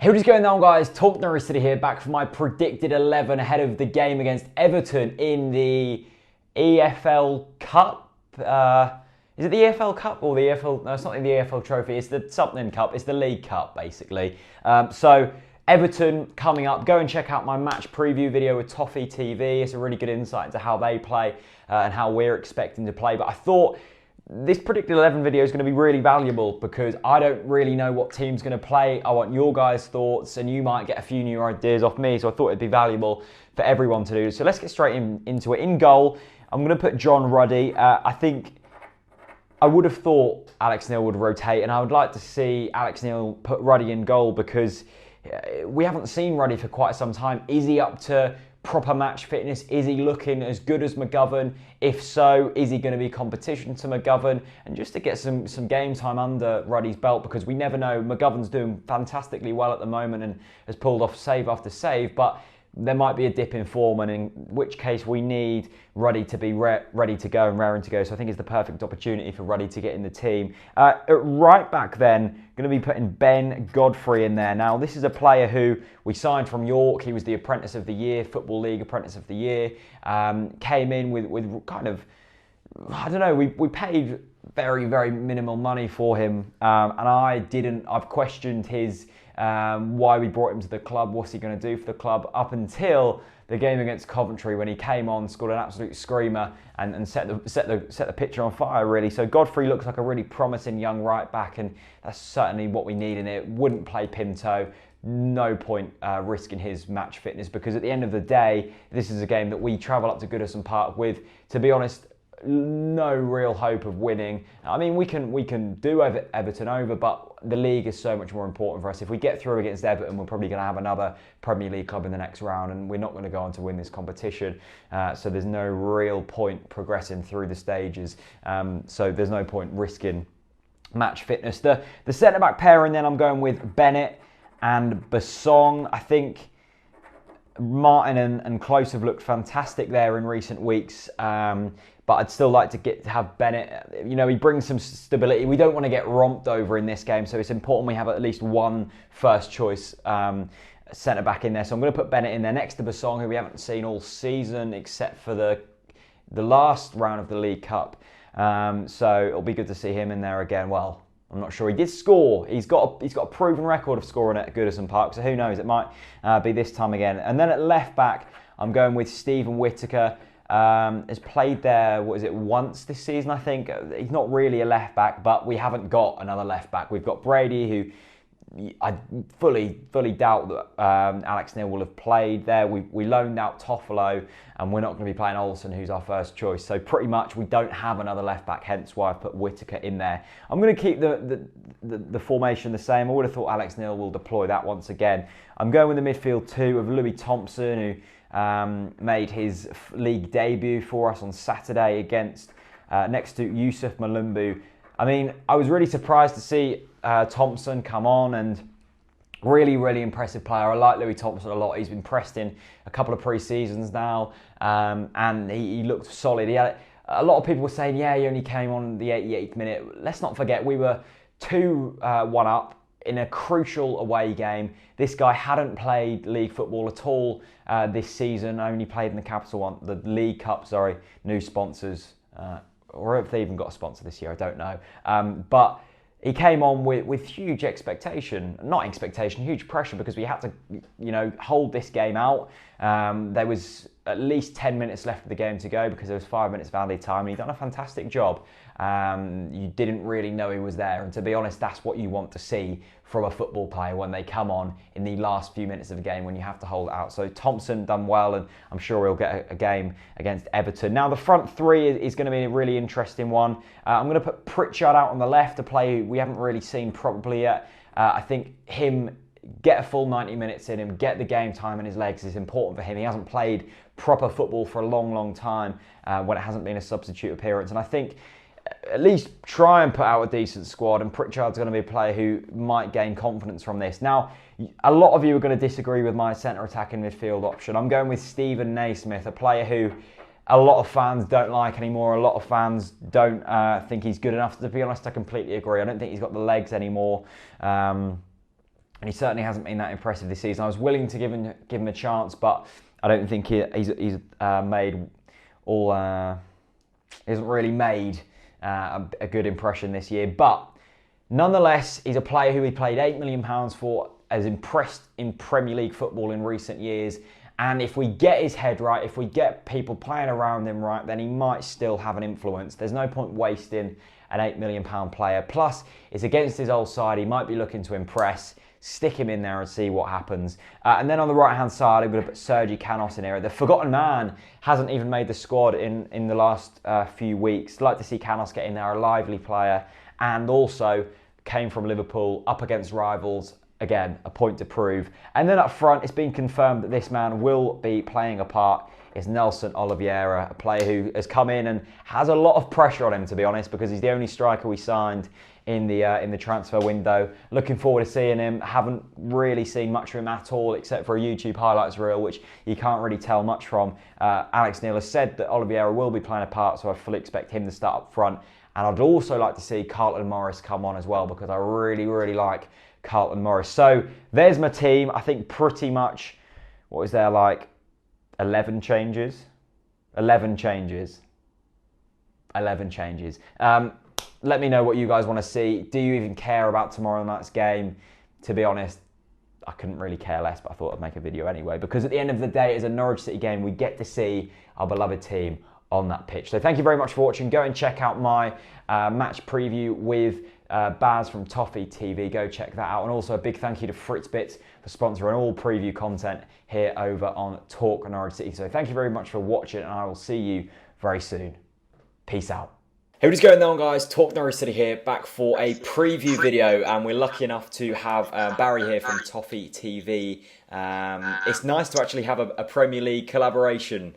What is going on, guys? TalkNorwichCity here, back for my predicted 11 ahead of the game against Everton in the EFL Cup. Is it the EFL Cup or the EFL? No, it's not in the EFL Trophy. It's the something Cup. It's the League Cup, basically. So Everton coming up. Go and check out my match preview video with Toffee TV. It's a really good insight into how they play and how we're expecting to play. But I thought this predicted 11 video is going to be really valuable because I don't really know what team's going to play. I want your guys' thoughts, and you might get a few new ideas off me, so I thought it'd be valuable for everyone to do. So let's get straight into it. In goal, I'm going to put John Ruddy. I think I would have thought Alex Neil would rotate, and I would like to see Alex Neil put Ruddy in goal because we haven't seen Ruddy for quite some time. Is he up to proper match fitness? Is he looking as good as McGovern? If so, is he going to be competition to McGovern? And just to get some game time under Ruddy's belt, because we never know. McGovern's doing fantastically well at the moment and has pulled off save after save, but there might be a dip in form, and in which case we need Ruddy to be ready to go and raring to go. So I think it's the perfect opportunity for Ruddy to get in the team. At right back then, going to be putting Ben Godfrey in there. Now, this is a player who we signed from York. He was the Apprentice of the Year, Football League Apprentice of the Year. Came in with kind of, I don't know, we paid very, very minimal money for him. And I've questioned his why we brought him to the club, what's he going to do for the club, up until the game against Coventry when he came on, scored an absolute screamer and set the picture on fire, really. So Godfrey looks like a really promising young right back, and that's certainly what we need in it. Wouldn't play Pinto. No point risking his match fitness, because at the end of the day, this is a game that we travel up to Goodison Park with, to be honest, no real hope of winning. I mean, we can do Everton over, but the league is so much more important for us. If we get through against Everton, we're probably going to have another Premier League club in the next round, and we're not going to go on to win this competition. So there's no real point progressing through the stages. So there's no point risking match fitness. The centre-back pairing then, I'm going with Bennett and Bassam. I think Martin and Close have looked fantastic there in recent weeks. But I'd still like to have Bennett. You know, he brings some stability. We don't want to get romped over in this game, so it's important we have at least one first choice centre-back in there. So I'm going to put Bennett in there next to Bassam, who we haven't seen all season except for the last round of the League Cup. So it'll be good to see him in there again. Well, I'm not sure. He did score. He's got a proven record of scoring at Goodison Park, so who knows? It might be this time again. And then at left back, I'm going with Stephen Whitaker. Has played there, once this season, I think. He's not really a left back, but we haven't got another left back. We've got Brady, who I fully doubt that Alex Neil will have played there. We loaned out Toffolo, and we're not going to be playing Olsen, who's our first choice. So pretty much we don't have another left back, hence why I've put Whitaker in there. I'm going to keep the formation the same. I would have thought Alex Neil will deploy that once again. I'm going with the midfield two of Louie Thompson, who made his league debut for us on Saturday against next to Yusuf Malumbu. I mean, I was really surprised to see Thompson come on, and really, really impressive player. I like Louie Thompson a lot. He's been pressed in a couple of pre-seasons now, and he looked solid. He had a lot of people were saying, yeah, he only came on the 88th minute. Let's not forget, we were 2-1 up in a crucial away game. This guy hadn't played league football at all this season, only played in the League Cup, sorry, new sponsors, or if they even got a sponsor this year, I don't know. But he came on with huge huge pressure, because we had to, hold this game out. There was at least 10 minutes left of the game to go, because there was 5 minutes of added time, and he'd done a fantastic job. You didn't really know he was there, and to be honest, that's what you want to see from a football player when they come on in the last few minutes of the game, when you have to hold it out. So Thompson done well, and I'm sure he'll get a game against Everton. Now the front three is going to be a really interesting one. I'm going to put Pritchard out on the left, a player we haven't really seen probably yet. I think him, get a full 90 minutes in him, get the game time in his legs is important for him. He hasn't played proper football for a long, long time when it hasn't been a substitute appearance. And I think at least try and put out a decent squad, and Pritchard's going to be a player who might gain confidence from this. Now, a lot of you are going to disagree with my centre attacking midfield option. I'm going with Stephen Naismith, a player who a lot of fans don't like anymore. A lot of fans don't think he's good enough. To be honest, I completely agree. I don't think he's got the legs anymore. and he certainly hasn't been that impressive this season. I was willing to give him a chance, but I don't think he's made all. He hasn't really made a good impression this year. But nonetheless, he's a player who we played £8 million for, has impressed in Premier League football in recent years. And if we get his head right, if we get people playing around him right, then he might still have an influence. There's no point wasting an £8 million player. Plus, it's against his old side. He might be looking to impress. Stick him in there and see what happens. And then on the right-hand side, I'm going to put Sergi Canos in here. The forgotten man hasn't even made the squad in the last few weeks. Like to see Canos get in there, a lively player. And also came from Liverpool, up against rivals. Again, a point to prove. And then up front, it's been confirmed that this man will be playing a part. It's Nelson Oliveira, a player who has come in and has a lot of pressure on him, to be honest, because he's the only striker we signed in the transfer window. Looking forward to seeing him. Haven't really seen much of him at all, except for a YouTube highlights reel, which you can't really tell much from. Alex Neil has said that Oliveira will be playing a part, so I fully expect him to start up front. And I'd also like to see Carlton Morris come on as well, because I really, really like Carlton Morris. So there's my team. I think pretty much, what is there, like 11 changes? 11 changes. 11 changes. Let me know what you guys want to see. Do you even care about tomorrow night's game? To be honest, I couldn't really care less, but I thought I'd make a video anyway, because at the end of the day, it's a Norwich City game. We get to see our beloved team on that pitch. So thank you very much for watching. Go and check out my match preview with Baz from Toffee TV. Go check that out. And also a big thank you to Fritz Bits for sponsoring all preview content here over on Talk Norwich City. So thank you very much for watching, and I will see you very soon. Peace out. Hey, what is going on, guys? Talk Norwich City here, back for a preview video, and we're lucky enough to have Barry here from Toffee TV. It's nice to actually have a Premier League collaboration.